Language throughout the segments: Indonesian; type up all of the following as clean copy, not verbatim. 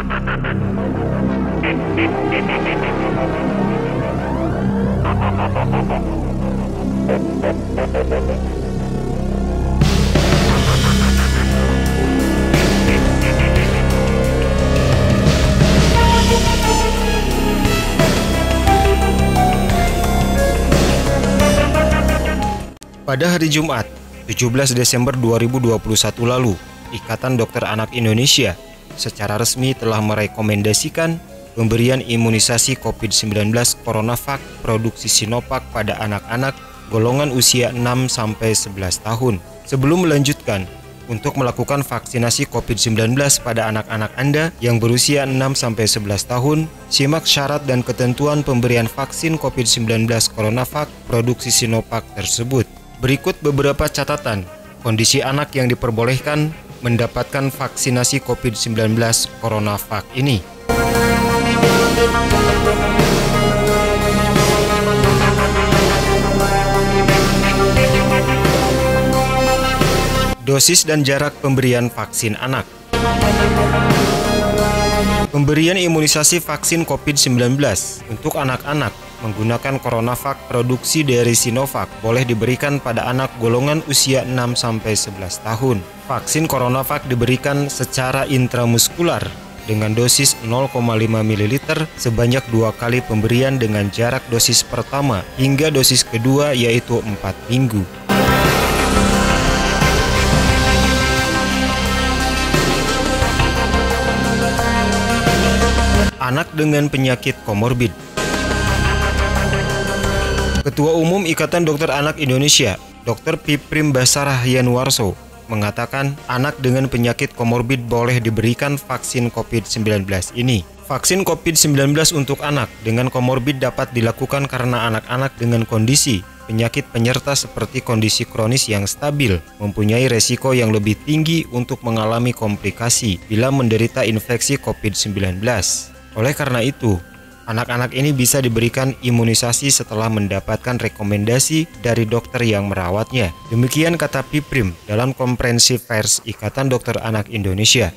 Pada hari Jumat, 17 Desember 2021 lalu, Ikatan Dokter Anak Indonesia secara resmi telah merekomendasikan pemberian imunisasi COVID-19 CoronaVac produksi Sinovac pada anak-anak golongan usia 6-11 tahun. Sebelum melanjutkan, untuk melakukan vaksinasi COVID-19 pada anak-anak Anda yang berusia 6-11 tahun, simak syarat dan ketentuan pemberian vaksin COVID-19 CoronaVac produksi Sinovac tersebut. Berikut beberapa catatan kondisi anak yang diperbolehkan mendapatkan vaksinasi COVID-19 CoronaVac ini. Dosis dan jarak pemberian vaksin anak. Pemberian imunisasi vaksin COVID-19 untuk anak-anak menggunakan CoronaVac produksi dari Sinovac boleh diberikan pada anak golongan usia 6-11 tahun. Vaksin CoronaVac diberikan secara intramuskular dengan dosis 0,5 ml sebanyak 2 kali pemberian dengan jarak dosis pertama hingga dosis kedua yaitu 4 minggu. Anak dengan penyakit komorbid. Ketua Umum Ikatan Dokter Anak Indonesia, Dr. Piprim Basarah Yanuarso, mengatakan anak dengan penyakit komorbid boleh diberikan vaksin COVID-19 ini. Vaksin COVID-19 untuk anak dengan komorbid dapat dilakukan karena anak-anak dengan kondisi penyakit penyerta seperti kondisi kronis yang stabil mempunyai resiko yang lebih tinggi untuk mengalami komplikasi bila menderita infeksi COVID-19. Oleh karena itu, anak-anak ini bisa diberikan imunisasi setelah mendapatkan rekomendasi dari dokter yang merawatnya. Demikian kata Piprim dalam konferensi pers Ikatan Dokter Anak Indonesia.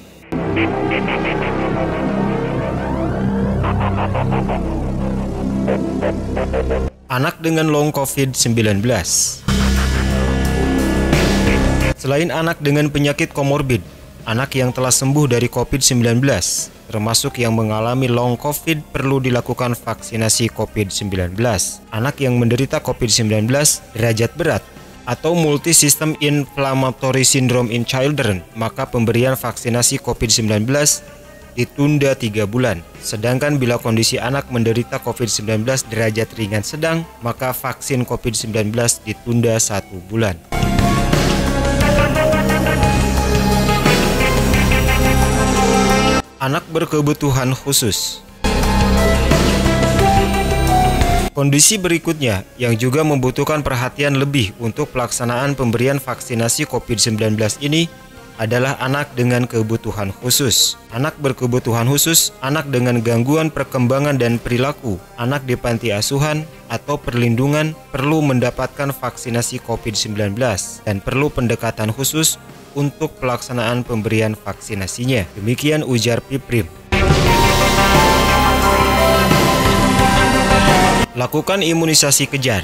Anak dengan long COVID-19. Selain anak dengan penyakit komorbid, anak yang telah sembuh dari COVID-19, termasuk yang mengalami long COVID, perlu dilakukan vaksinasi COVID-19. Anak yang menderita COVID-19 derajat berat atau multisystem inflammatory syndrome in children, maka pemberian vaksinasi COVID-19 ditunda 3 bulan. Sedangkan bila kondisi anak menderita COVID-19 derajat ringan sedang, maka vaksin COVID-19 ditunda 1 bulan. Anak berkebutuhan khusus. Kondisi berikutnya yang juga membutuhkan perhatian lebih untuk pelaksanaan pemberian vaksinasi COVID-19 ini adalah anak dengan kebutuhan khusus. Anak berkebutuhan khusus, anak dengan gangguan perkembangan dan perilaku, anak di panti asuhan atau perlindungan perlu mendapatkan vaksinasi COVID-19 dan perlu pendekatan khusus untuk pelaksanaan pemberian vaksinasinya. Demikian ujar Piprim. Lakukan imunisasi kejar.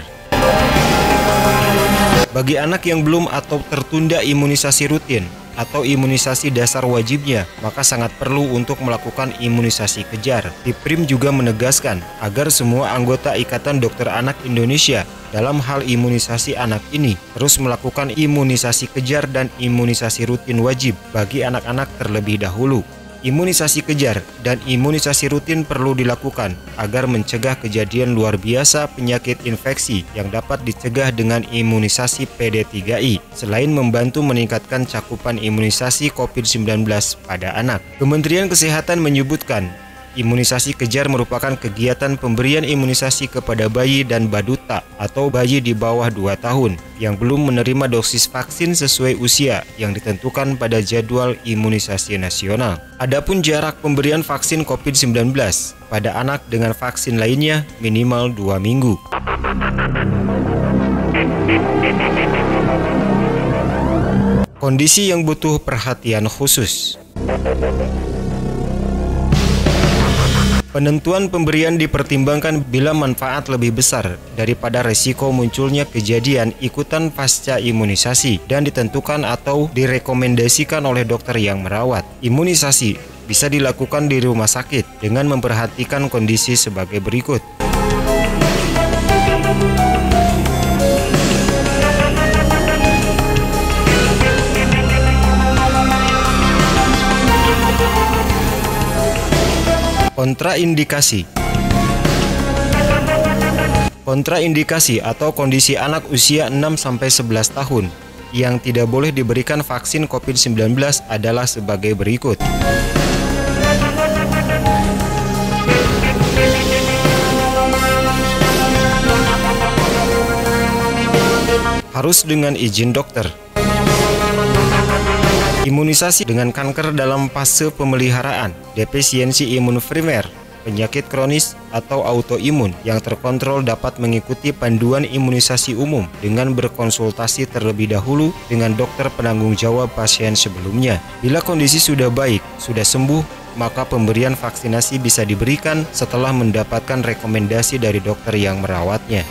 Bagi anak yang belum atau tertunda imunisasi rutin atau imunisasi dasar wajibnya, maka sangat perlu untuk melakukan imunisasi kejar. Piprim juga menegaskan agar semua anggota Ikatan Dokter Anak Indonesia dalam hal imunisasi anak ini terus melakukan imunisasi kejar dan imunisasi rutin wajib bagi anak-anak terlebih dahulu. Imunisasi kejar dan imunisasi rutin perlu dilakukan agar mencegah kejadian luar biasa penyakit infeksi yang dapat dicegah dengan imunisasi PD3I, selain membantu meningkatkan cakupan imunisasi COVID-19 pada anak. Kementerian Kesehatan menyebutkan, imunisasi kejar merupakan kegiatan pemberian imunisasi kepada bayi dan baduta atau bayi di bawah 2 tahun yang belum menerima dosis vaksin sesuai usia yang ditentukan pada jadwal imunisasi nasional. Adapun jarak pemberian vaksin COVID-19 pada anak dengan vaksin lainnya minimal 2 minggu. Kondisi yang butuh perhatian khusus. Penentuan pemberian dipertimbangkan bila manfaat lebih besar daripada resiko munculnya kejadian ikutan pasca imunisasi dan ditentukan atau direkomendasikan oleh dokter yang merawat. Imunisasi bisa dilakukan di rumah sakit dengan memperhatikan kondisi sebagai berikut. Kontraindikasi. Kontraindikasi atau kondisi anak usia 6-11 tahun yang tidak boleh diberikan vaksin COVID-19 adalah sebagai berikut. Harus dengan izin dokter. Imunisasi dengan kanker dalam fase pemeliharaan, defisiensi imun primer, penyakit kronis atau autoimun yang terkontrol dapat mengikuti panduan imunisasi umum dengan berkonsultasi terlebih dahulu dengan dokter penanggung jawab pasien sebelumnya. Bila kondisi sudah baik, sudah sembuh, maka pemberian vaksinasi bisa diberikan setelah mendapatkan rekomendasi dari dokter yang merawatnya.